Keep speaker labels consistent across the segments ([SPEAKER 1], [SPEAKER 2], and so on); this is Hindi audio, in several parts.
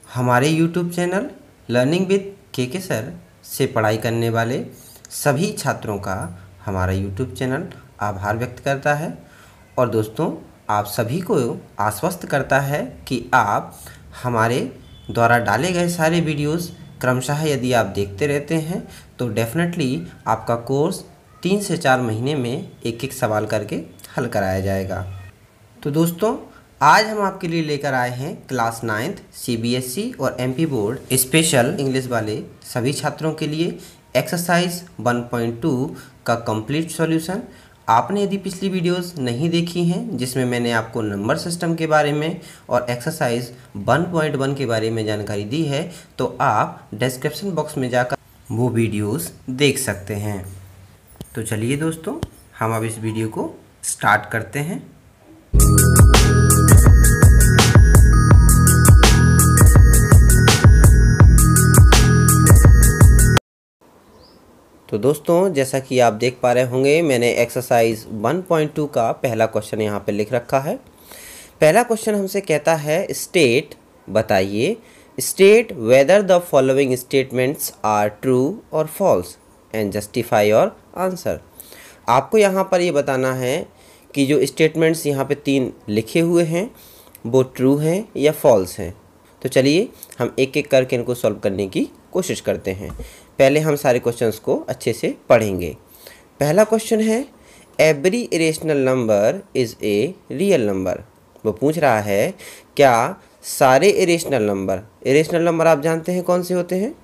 [SPEAKER 1] हमारे YouTube चैनल लर्निंग विद के सर से पढ़ाई करने वाले सभी छात्रों का हमारा YouTube चैनल आभार व्यक्त करता है और दोस्तों आप सभी को आश्वस्त करता है कि आप हमारे द्वारा डाले गए सारे वीडियोस क्रमशः यदि आप देखते रहते हैं तो डेफिनेटली आपका कोर्स 3 से 4 महीने में एक एक सवाल करके हल कराया जाएगा। तो दोस्तों आज हम आपके लिए लेकर आए हैं क्लास 9th CBSE और MP बोर्ड स्पेशल इंग्लिश वाले सभी छात्रों के लिए एक्सरसाइज 1.2 का कंप्लीट सॉल्यूशन। आपने यदि पिछली वीडियोस नहीं देखी हैं जिसमें मैंने आपको नंबर सिस्टम के बारे में और एक्सरसाइज 1.1 के बारे में जानकारी दी है तो आप डिस्क्रिप्शन बॉक्स में जाकर वो वीडियोस देख सकते हैं। तो चलिए दोस्तों हम अब इस वीडियो को स्टार्ट करते हैं। तो दोस्तों जैसा कि आप देख पा रहे होंगे मैंने एक्सरसाइज 1.2 का पहला क्वेश्चन यहाँ पे लिख रखा है। पहला क्वेश्चन हमसे कहता है स्टेट, बताइए, state whether the following statements are true or false and justify your answer. आपको यहाँ पर ये बताना है कि जो स्टेटमेंट्स यहाँ पे 3 लिखे हुए हैं वो ट्रू हैं या फॉल्स हैं। तो चलिए हम एक एक करके इनको सॉल्व करने की कोशिश करते हैं। पहले हम सारे क्वेश्चंस को अच्छे से पढ़ेंगे। पहला क्वेश्चन है every irrational number is a real number. वो पूछ रहा है क्या सारे इरेशनल नंबर आप जानते हैं कौन से होते हैं।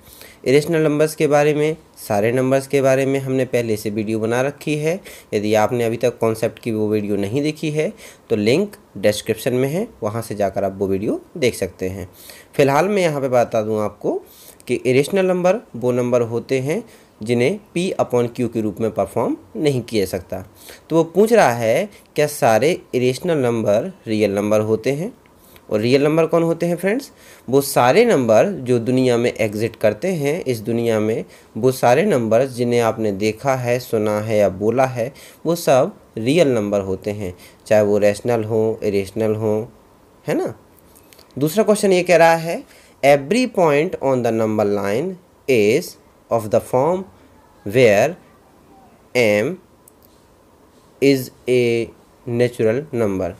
[SPEAKER 1] इरेशनल नंबर्स के बारे में, सारे नंबर्स के बारे में हमने पहले से वीडियो बना रखी है। यदि आपने अभी तक कॉन्सेप्ट की वो वीडियो नहीं देखी है तो लिंक डिस्क्रिप्शन में है, वहाँ से जाकर आप वो वीडियो देख सकते हैं। फ़िलहाल मैं यहाँ पे बता दूँ आपको कि इरेशनल नंबर वो नंबर होते हैं जिन्हें P/Q के रूप में परफॉर्म नहीं किया सकता। तो वो पूछ रहा है क्या सारे इरेशनल नंबर रियल नंबर होते हैं। और रियल नंबर कौन होते हैं फ्रेंड्स, वो सारे नंबर जो दुनिया में एग्जिस्ट करते हैं इस दुनिया में, वो सारे नंबर जिन्हें आपने देखा है, सुना है या बोला है, वो सब रियल नंबर होते हैं, चाहे वो रैशनल हो, इरेशनल हो, है ना। दूसरा क्वेश्चन ये कह रहा है every point on the number line is of the form where m is a natural number.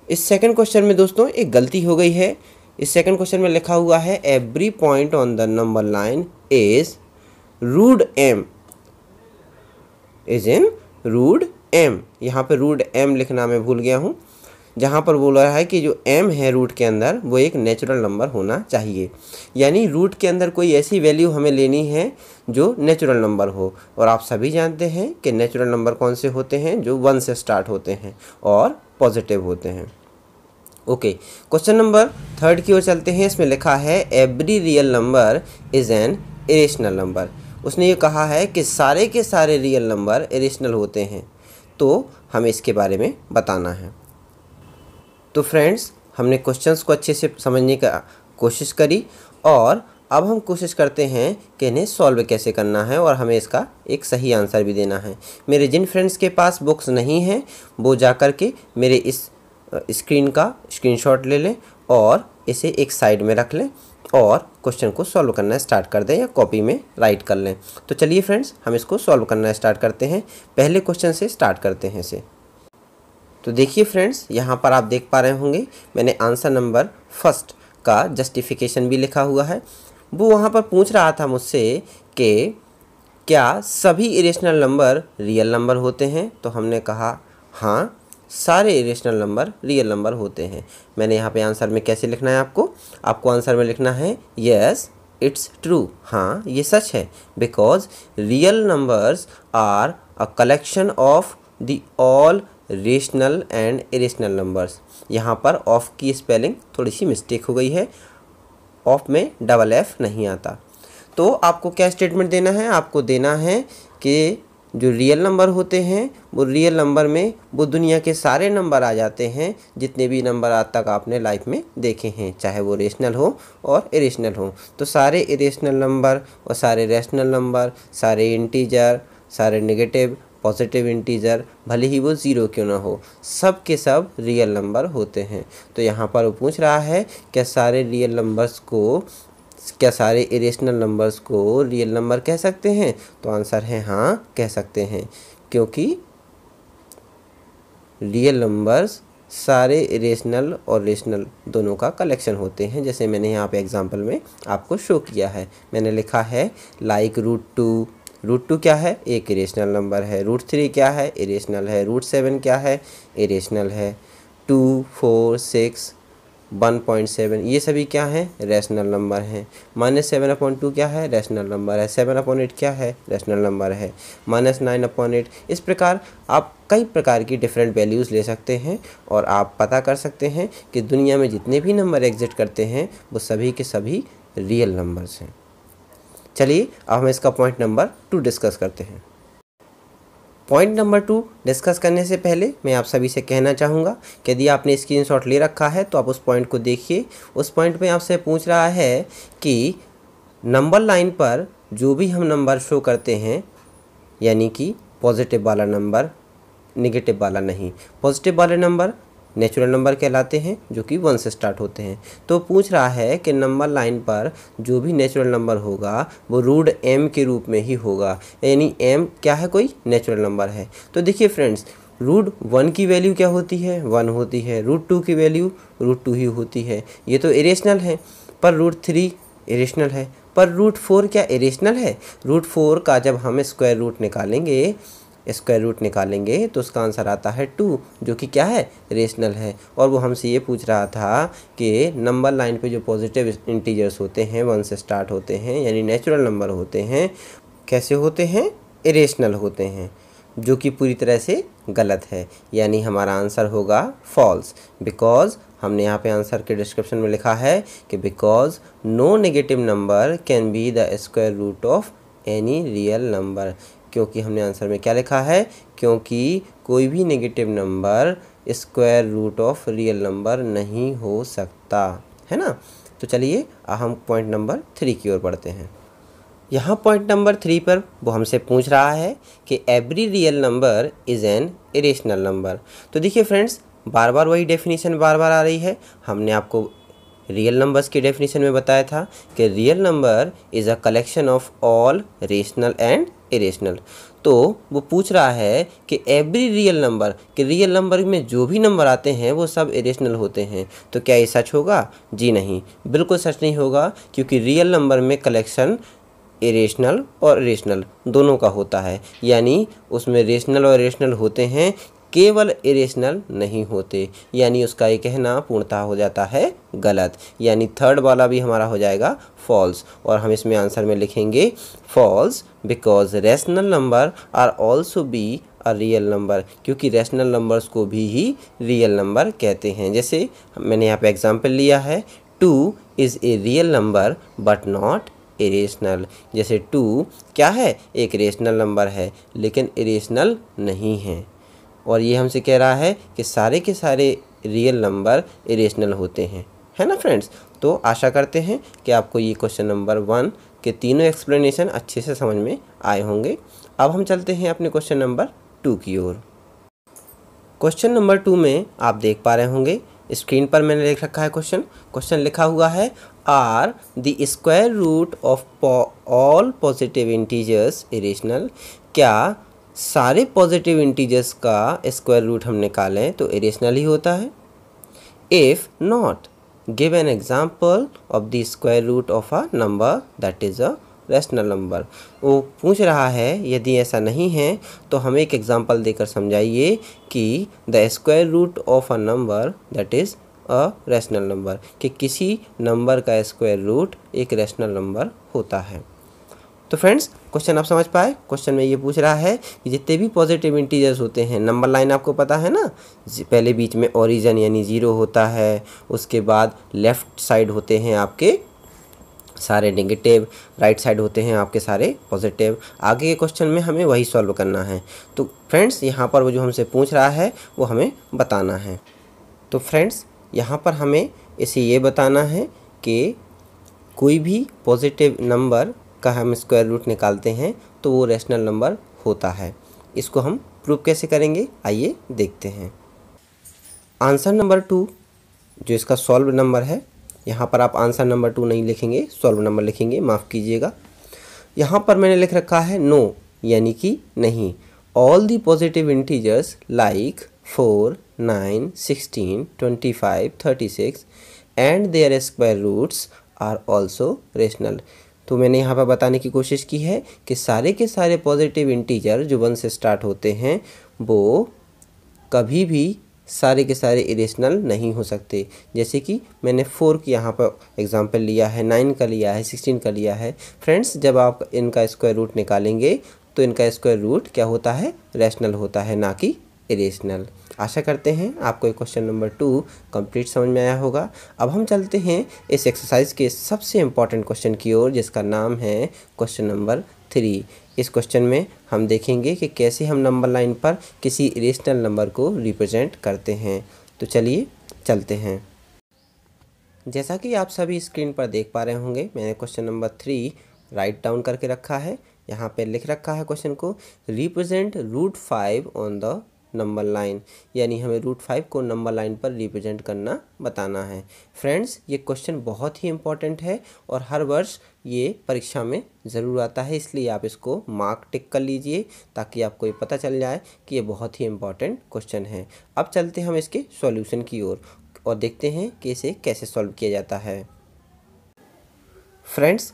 [SPEAKER 1] इस सेकंड क्वेश्चन में दोस्तों एक गलती हो गई है। इस सेकंड क्वेश्चन में लिखा हुआ है every point on the number line is root m is in root m। यहाँ पे रूट m लिखना मैं भूल गया हूँ। जहाँ पर बोल रहा है कि जो m है रूट के अंदर वो एक नेचुरल नंबर होना चाहिए, यानी रूट के अंदर कोई ऐसी वैल्यू हमें लेनी है जो नेचुरल नंबर हो। और आप सभी जानते हैं कि नेचुरल नंबर कौन से होते हैं, जो 1 से स्टार्ट होते हैं और पॉजिटिव होते हैं। ओके, क्वेश्चन नंबर 3 की ओर चलते हैं। इसमें लिखा है every real number is an irrational number. उसने ये कहा है कि सारे के सारे रियल नंबर इरेशनल होते हैं, तो हमें इसके बारे में बताना है। तो फ्रेंड्स हमने क्वेश्चंस को अच्छे से समझने का कोशिश करी और अब हम कोशिश करते हैं कि इन्हें सॉल्व कैसे करना है और हमें इसका एक सही आंसर भी देना है। मेरे जिन फ्रेंड्स के पास बुक्स नहीं हैं वो जा कर के मेरे इस स्क्रीन का स्क्रीनशॉट ले लें और इसे एक साइड में रख लें और क्वेश्चन को सॉल्व करना स्टार्ट कर दें या कॉपी में राइट कर लें। तो चलिए फ्रेंड्स हम इसको सॉल्व करना स्टार्ट करते हैं। पहले क्वेश्चन से स्टार्ट करते हैं इसे। तो देखिए फ्रेंड्स यहाँ पर आप देख पा रहे होंगे मैंने आंसर नंबर फर्स्ट का जस्टिफिकेशन भी लिखा हुआ है। वो वहाँ पर पूछ रहा था मुझसे कि क्या सभी इरेशनल नंबर रियल नंबर होते हैं। तो हमने कहा हाँ सारे इरेशनल नंबर रियल नंबर होते हैं। मैंने यहाँ पे आंसर में कैसे लिखना है, आपको आंसर में लिखना है यस इट्स ट्रू, हाँ ये सच है, because real numbers are a collection of the all rational and irrational numbers. यहाँ पर ऑफ की स्पेलिंग थोड़ी सी मिस्टेक हो गई है, ऑफ में डबल एफ नहीं आता। तो आपको क्या स्टेटमेंट देना है, आपको देना है कि जो रियल नंबर होते हैं वो रियल नंबर में वो दुनिया के सारे नंबर आ जाते हैं जितने भी नंबर आज तक आपने लाइफ में देखे हैं, चाहे वो रेशनल हो और इरेशनल हो। तो सारे इरेशनल नंबर और सारे रैशनल नंबर, सारे इंटीजर, सारे नेगेटिव पॉजिटिव इंटीजर, भले ही वो ज़ीरो क्यों ना हो, सब के सब रियल नंबर होते हैं। तो यहाँ पर वो पूछ रहा है क्या सारे इरेशनल नंबर्स को रियल नंबर कह सकते हैं? तो आंसर है हाँ, कह सकते हैं, क्योंकि रियल नंबर्स सारे इरेशनल और रेशनल दोनों का कलेक्शन होते हैं। जैसे मैंने यहाँ पे एग्जांपल में आपको शो किया है, मैंने लिखा है लाइक √2। √2 क्या है? एक इरेशनल नंबर है। √3 क्या है? इरेशनल है। √7 क्या है? इरेशनल है। 2, 4, 6, 1.7 ये सभी क्या हैं? रैशनल नंबर हैं। -7/2 क्या है? रैशनल नंबर है। 7/8 क्या है? रैशनल नंबर है। -9/8। इस प्रकार आप कई प्रकार की डिफरेंट वैल्यूज़ ले सकते हैं और आप पता कर सकते हैं कि दुनिया में जितने भी नंबर एग्जिस्ट करते हैं वो सभी के सभी रियल नंबर्स हैं। चलिए अब हम इसका पॉइंट नंबर 2 डिस्कस करते हैं। पॉइंट नंबर 2 डिस्कस करने से पहले मैं आप सभी से कहना चाहूँगा कि यदि आपने स्क्रीनशॉट ले रखा है तो आप उस पॉइंट को देखिए। उस पॉइंट में आपसे पूछ रहा है कि नंबर लाइन पर जो भी हम नंबर शो करते हैं, यानी कि पॉजिटिव वाला नंबर, नेगेटिव वाला नहीं, पॉजिटिव वाले नंबर नेचुरल नंबर कहलाते हैं जो कि 1 से स्टार्ट होते हैं। तो पूछ रहा है कि नंबर लाइन पर जो भी नेचुरल नंबर होगा वो √m के रूप में ही होगा, यानी m क्या है? कोई नेचुरल नंबर है। तो देखिए फ्रेंड्स, √1 की वैल्यू क्या होती है? 1 होती है। √2 की वैल्यू √2 ही होती है। ये तो इरेशनल है। पर √3 इरेशनल है। पर √4 क्या इरेशनल है? √4 का जब हम स्क्वायर रूट निकालेंगे तो उसका आंसर आता है 2, जो कि क्या है? रेशनल है। और वो हमसे ये पूछ रहा था कि नंबर लाइन पे जो पॉजिटिव इंटीजर्स होते हैं 1 से स्टार्ट होते हैं, यानी नेचुरल नंबर होते हैं, कैसे होते हैं? इरेशनल होते हैं, जो कि पूरी तरह से गलत है। यानी हमारा आंसर होगा फॉल्स, बिकॉज हमने यहाँ पे आंसर के डिस्क्रिप्शन में लिखा है कि because no negative number can be the square root of any real number. क्योंकि हमने आंसर में क्या लिखा है? क्योंकि कोई भी negative number square root of real number नहीं हो सकता, है ना। तो चलिए हम पॉइंट नंबर 3 की ओर बढ़ते हैं। यहाँ पॉइंट नंबर 3 पर वो हमसे पूछ रहा है कि every real number is an irrational number. तो देखिए फ्रेंड्स, बार बार वही डेफिनेशन बार बार आ रही है। हमने आपको रियल नंबर्स की डेफिनेशन में बताया था कि real number is a collection of all rational and irrational. तो वो पूछ रहा है कि एवरी रियल नंबर, कि रियल नंबर में जो भी नंबर आते हैं वो सब इरेशनल होते हैं। तो क्या ये सच होगा? जी नहीं, बिल्कुल सच नहीं होगा, क्योंकि रियल नंबर में कलेक्शन इरेशनल और रेशनल दोनों का होता है। यानी उसमें रेशनल और इरेशनल होते हैं, केवल इरेशनल नहीं होते। यानी उसका ये कहना पूर्णतः हो जाता है गलत। यानी थर्ड वाला भी हमारा हो जाएगा फॉल्स। और हम इसमें आंसर में लिखेंगे false because rational number are also be a real number, क्योंकि रेशनल नंबर्स को भी ही रियल नंबर कहते हैं। जैसे मैंने यहाँ पे एग्जाम्पल लिया है, 2 is a real number but not irrational. जैसे 2 क्या है? एक रेशनल नंबर है लेकिन इरेशनल नहीं है। और ये हमसे कह रहा है कि सारे के सारे रियल नंबर इरेशनल होते हैं, है ना फ्रेंड्स। तो आशा करते हैं कि आपको ये क्वेश्चन नंबर 1 के तीनों एक्सप्लेनेशन अच्छे से समझ में आए होंगे। अब हम चलते हैं अपने क्वेश्चन नंबर 2 की ओर। क्वेश्चन नंबर 2 में आप देख पा रहे होंगे स्क्रीन पर मैंने लिख रखा है क्वेश्चन लिखा हुआ है are the square root of all positive integers irrational. क्या सारे पॉजिटिव इंटीजर्स का स्क्वायर रूट हम निकालें तो इरेशनल ही होता है? If not, give an example of the square root of a number that is a rational number. वो पूछ रहा है यदि ऐसा नहीं है तो हमें एक एग्जाम्पल देकर समझाइए कि the square root of a number that is a rational number, कि किसी नंबर का स्क्वायर रूट एक रैशनल नंबर होता है। तो फ्रेंड्स, क्वेश्चन आप समझ पाए? क्वेश्चन में ये पूछ रहा है कि जितने भी पॉजिटिव इंटीजर्स होते हैं, नंबर लाइन आपको पता है ना, पहले बीच में ओरिजिन यानी 0 होता है, उसके बाद लेफ़्ट साइड होते हैं आपके सारे नेगेटिव, राइट साइड होते हैं आपके सारे पॉजिटिव। आगे के क्वेश्चन में हमें वही सॉल्व करना है। तो फ्रेंड्स, यहाँ पर वो जो हमसे पूछ रहा है वो हमें बताना है। तो फ्रेंड्स, यहाँ पर हमें इसे ये बताना है कि कोई भी पॉजिटिव नंबर का हम स्क्वायर रूट निकालते हैं तो वो रैशनल नंबर होता है। इसको हम प्रूव कैसे करेंगे, आइए देखते हैं। आंसर नंबर 2 जो इसका सॉल्व नंबर है, यहाँ पर आप आंसर नंबर 2 नहीं लिखेंगे, सॉल्व नंबर लिखेंगे, माफ़ कीजिएगा। यहाँ पर मैंने लिख रखा है नो, यानी कि नहीं। All the positive integers like 4, 9, 16, 25, 36 and their square roots are also rational. तो मैंने यहाँ पर बताने की कोशिश की है कि सारे के सारे पॉजिटिव इंटीजर जो 1 से स्टार्ट होते हैं वो कभी भी सारे के सारे इरेशनल नहीं हो सकते। जैसे कि मैंने 4 की यहाँ पर एग्जांपल लिया है, 9 का लिया है, 16 का लिया है। फ्रेंड्स, जब आप इनका स्क्वायर रूट निकालेंगे तो इनका स्क्वायर रूट क्या होता है, रैशनल होता है, ना कि इरेशनल। आशा करते हैं आपको क्वेश्चन नंबर 2 कंप्लीट समझ में आया होगा। अब हम चलते हैं इस एक्सरसाइज के सबसे इम्पॉर्टेंट क्वेश्चन की ओर, जिसका नाम है क्वेश्चन नंबर 3। इस क्वेश्चन में हम देखेंगे कि कैसे हम नंबर लाइन पर किसी इरेशनल नंबर को रिप्रेजेंट करते हैं। तो चलिए चलते हैं। जैसा कि आप सभी स्क्रीन पर देख पा रहे होंगे, मैंने क्वेश्चन नंबर 3 राइट डाउन करके रखा है। यहाँ पे लिख रखा है क्वेश्चन को, represent √5 on the number line, यानी हमें √5 को नंबर लाइन पर रिप्रेजेंट करना बताना है। फ्रेंड्स, ये क्वेश्चन बहुत ही इंपॉर्टेंट है और हर वर्ष ये परीक्षा में ज़रूर आता है, इसलिए आप इसको मार्क टिक कर लीजिए ताकि आपको ये पता चल जाए कि ये बहुत ही इंपॉर्टेंट क्वेश्चन है। अब चलते हैं हम इसके सॉल्यूशन की ओर और देखते हैं कि इसे कैसे सॉल्व किया जाता है। फ्रेंड्स,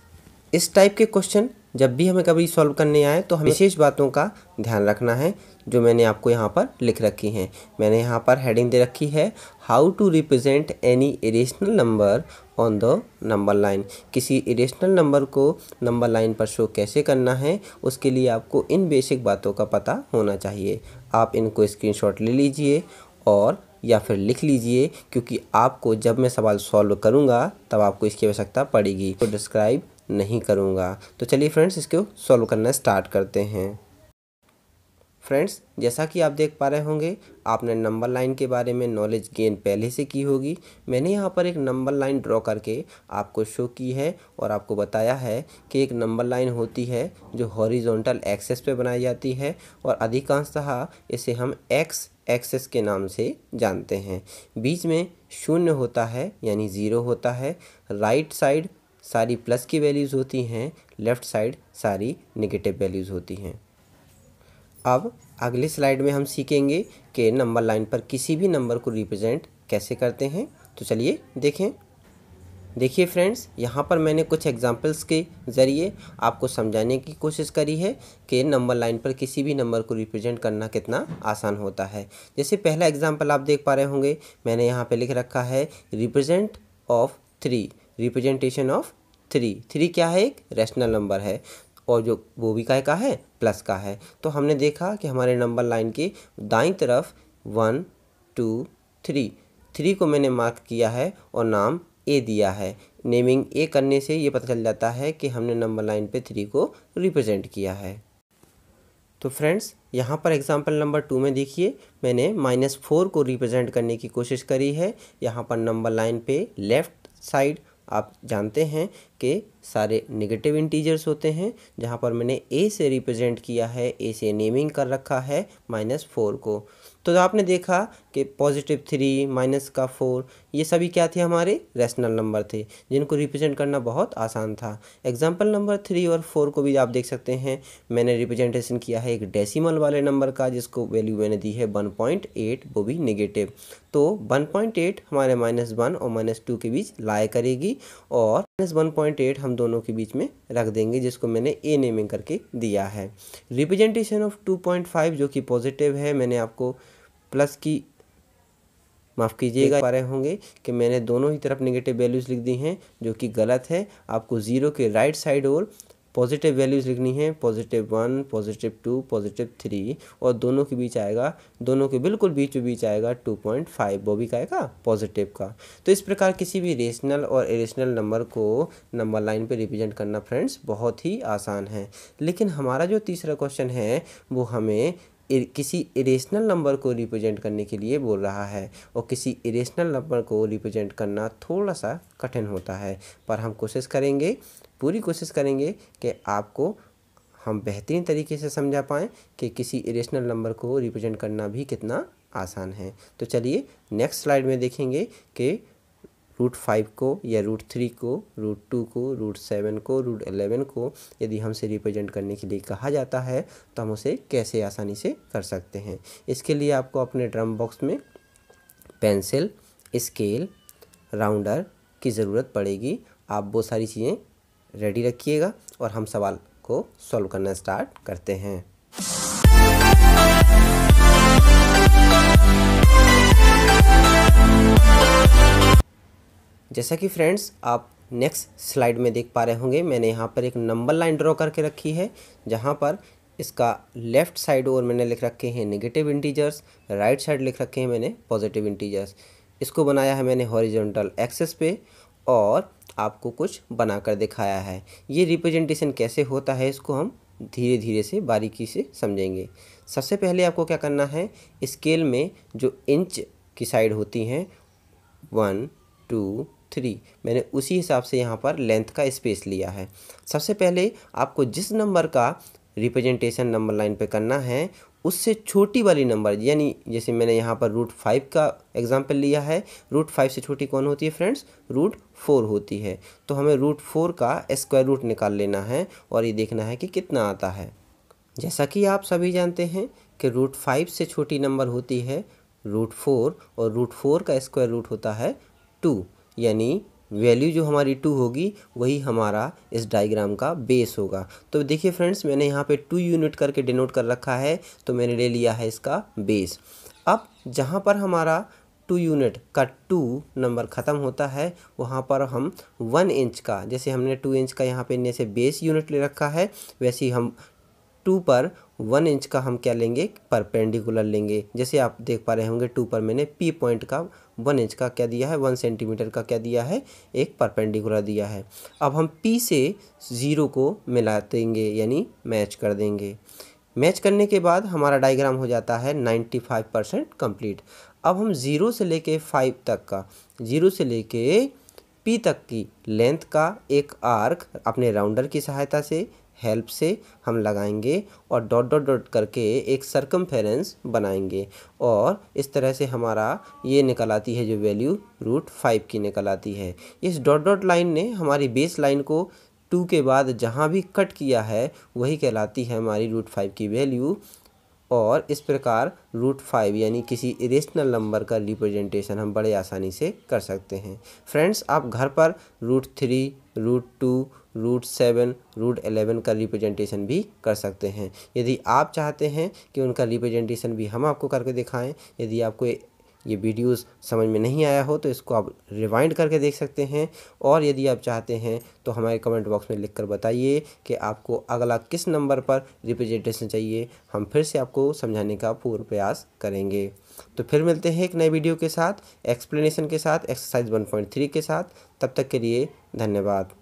[SPEAKER 1] इस टाइप के क्वेश्चन जब भी हमें कभी सॉल्व करने आए तो हमें विशेष बातों का ध्यान रखना है, जो मैंने आपको यहाँ पर लिख रखी हैं। मैंने यहाँ पर हेडिंग दे रखी है, how to represent any irrational number on the number line. किसी इरेशनल नंबर को नंबर लाइन पर शो कैसे करना है, उसके लिए आपको इन बेसिक बातों का पता होना चाहिए। आप इनको स्क्रीनशॉट ले लीजिए और या फिर लिख लीजिए, क्योंकि आपको जब मैं सवाल सॉल्व करूँगा तब आपको इसकी आवश्यकता पड़ेगी, तो डिस्क्राइब नहीं करूँगा। तो चलिए फ्रेंड्स, इसको सॉल्व करना स्टार्ट करते हैं। फ्रेंड्स, जैसा कि आप देख पा रहे होंगे, आपने नंबर लाइन के बारे में नॉलेज गेन पहले से की होगी। मैंने यहाँ पर एक नंबर लाइन ड्रॉ करके आपको शो की है और आपको बताया है कि एक नंबर लाइन होती है जो हॉरिजॉन्टल एक्सेस पे बनाई जाती है और अधिकांशतः इसे हम एक्स एक्सेस के नाम से जानते हैं। बीच में शून्य होता है, यानी 0 होता है। राइट साइड सारी प्लस की वैल्यूज़ होती हैं, लेफ़्ट साइड सारी नेगेटिव वैल्यूज़ होती हैं। अब अगले स्लाइड में हम सीखेंगे कि नंबर लाइन पर किसी भी नंबर को रिप्रेजेंट कैसे करते हैं। तो चलिए देखें। देखिए फ्रेंड्स, यहाँ पर मैंने कुछ एग्जांपल्स के ज़रिए आपको समझाने की कोशिश करी है कि नंबर लाइन पर किसी भी नंबर को रिप्रेजेंट करना कितना आसान होता है। जैसे पहला एग्जांपल आप देख पा रहे होंगे, मैंने यहाँ पे लिख रखा है रिप्रेजेंट ऑफ 3, रिप्रेजेंटेशन ऑफ 3। 3 क्या है, एक रैशनल नंबर है और जो वो भी का है, प्लस का है। तो हमने देखा कि हमारे नंबर लाइन के दाईं तरफ 1, 2, 3 को मैंने मार्क किया है और नाम ए दिया है। नेमिंग ए करने से ये पता चल जाता है कि हमने नंबर लाइन पे 3 को रिप्रेजेंट किया है। तो फ्रेंड्स, यहाँ पर एग्जांपल नंबर 2 में देखिए, मैंने -4 को रिप्रेजेंट करने की कोशिश करी है। यहाँ पर नंबर लाइन पे लेफ़्ट साइड आप जानते हैं कि सारे नेगेटिव इंटीजर्स होते हैं, जहाँ पर मैंने ए से रिप्रेजेंट किया है, ए से नेमिंग कर रखा है -4 को। तो आपने देखा कि +3 -4 ये सभी क्या थे, हमारे रैशनल नंबर थे जिनको रिप्रेजेंट करना बहुत आसान था। एग्जाम्पल नंबर 3 और 4 को भी आप देख सकते हैं, मैंने रिप्रेजेंटेशन किया है एक डेसिमल वाले नंबर का, जिसको वैल्यू मैंने दी है 1.8, वो भी नेगेटिव। तो 1.8 हमारे -1 और -2 के बीच लाया करेगी और -1.8 हम दोनों के बीच में रख देंगे, जिसको मैंने ए नेमिंग करके दिया है। रिप्रेजेंटेशन ऑफ 2.5 जो कि पॉजिटिव है, मैंने आपको प्लस की माफ़ कीजिएगा पा रहे होंगे कि मैंने दोनों ही तरफ नेगेटिव वैल्यूज़ लिख दी हैं, जो कि गलत है। आपको 0 के राइट साइड और पॉजिटिव वैल्यूज़ लिखनी है, +1, +2, +3 और दोनों के बीच आएगा, दोनों के बिल्कुल बीचों बीच आएगा 2.5, वो भी का आएगा पॉजिटिव का। तो इस प्रकार किसी भी रेशनल और इरेशनल नंबर को नंबर लाइन पे रिप्रेजेंट करना फ्रेंड्स बहुत ही आसान है। लेकिन हमारा जो तीसरा क्वेश्चन है वो हमें किसी इरेशनल नंबर को रिप्रेजेंट करने के लिए बोल रहा है और किसी इरेशनल नंबर को रिप्रेजेंट करना थोड़ा सा कठिन होता है, पर हम कोशिश करेंगे, पूरी कोशिश करेंगे कि आपको हम बेहतरीन तरीके से समझा पाएँ कि किसी इरेशनल नंबर को रिप्रेजेंट करना भी कितना आसान है। तो चलिए नेक्स्ट स्लाइड में देखेंगे कि √5 को या √3 को, √2 को, √7 को, √11 को यदि हमसे रिप्रेजेंट करने के लिए कहा जाता है तो हम उसे कैसे आसानी से कर सकते हैं। इसके लिए आपको अपने ड्रम बॉक्स में पेंसिल, स्केल, राउंडर की ज़रूरत पड़ेगी। आप वो सारी चीज़ें रेडी रखिएगा और हम सवाल को सॉल्व करना स्टार्ट करते हैं। जैसा कि फ्रेंड्स आप नेक्स्ट स्लाइड में देख पा रहे होंगे, मैंने यहाँ पर एक नंबर लाइन ड्रॉ करके रखी है, जहाँ पर इसका लेफ़्ट साइड और मैंने लिख रखे हैं नेगेटिव इंटीजर्स, राइट साइड लिख रखे हैं मैंने पॉजिटिव इंटीजर्स। इसको बनाया है मैंने हॉरिजॉन्टल एक्सिस पे और आपको कुछ बनाकर दिखाया है। ये रिप्रेजेंटेशन कैसे होता है इसको हम धीरे धीरे से बारीकी से समझेंगे। सबसे पहले आपको क्या करना है, स्केल में जो इंच की साइड होती हैं 1, 2, 3, मैंने उसी हिसाब से यहाँ पर लेंथ का स्पेस लिया है। सबसे पहले आपको जिस नंबर का रिप्रेजेंटेशन नंबर लाइन पे करना है उससे छोटी वाली नंबर, यानी जैसे मैंने यहाँ पर √5 का एग्जांपल लिया है, √5 से छोटी कौन होती है फ्रेंड्स, √4 होती है। तो हमें √4 का स्क्वायर रूट निकाल लेना है और ये देखना है कि कितना आता है। जैसा कि आप सभी जानते हैं कि √5 से छोटी नंबर होती है √4 और √4 का स्क्वायर रूट होता है 2, यानी वैल्यू जो हमारी 2 होगी वही हमारा इस डायग्राम का बेस होगा। तो देखिए फ्रेंड्स, मैंने यहाँ पे 2 यूनिट करके डिनोट कर रखा है, तो मैंने ले लिया है इसका बेस। अब जहाँ पर हमारा 2 यूनिट का 2 नंबर ख़त्म होता है वहाँ पर हम 1 इंच का, जैसे हमने 2 इंच का यहाँ पे इन्हें से बेस यूनिट ले रखा है, वैसे ही हम 2 पर 1 इंच का हम क्या लेंगे, परपेंडिकुलर लेंगे। जैसे आप देख पा रहे होंगे 2 पर मैंने P पॉइंट का 1 इंच का क्या दिया है, 1 सेंटीमीटर का क्या दिया है, एक परपेंडिकुलर दिया है। अब हम P से 0 को मिला देंगे, यानी मैच कर देंगे। मैच करने के बाद हमारा डायग्राम हो जाता है 95% कंप्लीट। अब हम 0 से लेके 5 तक का, 0 से लेके P तक की लेंथ का एक आर्क अपने राउंडर की सहायता से, हेल्प से हम लगाएंगे और डॉट डॉट डॉट करके एक सरकमफेरेंस बनाएंगे और इस तरह से हमारा ये निकल आती है जो वैल्यू √5 की निकल आती है। इस डॉट डॉट लाइन ने हमारी बेस लाइन को 2 के बाद जहाँ भी कट किया है वही कहलाती है हमारी √5 की वैल्यू। और इस प्रकार √5 यानी किसी इरेशनल नंबर का रिप्रेजेंटेशन हम बड़े आसानी से कर सकते हैं। फ्रेंड्स, आप घर पर √3, √2, √7, √11 का रिप्रेजेंटेशन भी कर सकते हैं। यदि आप चाहते हैं कि उनका रिप्रेजेंटेशन भी हम आपको करके दिखाएं, यदि आपको ये वीडियोस समझ में नहीं आया हो तो इसको आप रिवाइंड करके देख सकते हैं। और यदि आप चाहते हैं तो हमारे कमेंट बॉक्स में लिखकर बताइए कि आपको अगला किस नंबर पर रिप्रेजेंटेशन चाहिए, हम फिर से आपको समझाने का पूर्ण प्रयास करेंगे। तो फिर मिलते हैं एक नए वीडियो के साथ, एक्सप्लेनेशन के साथ, एक्सरसाइज 1.3 के साथ। तब तक के लिए धन्यवाद।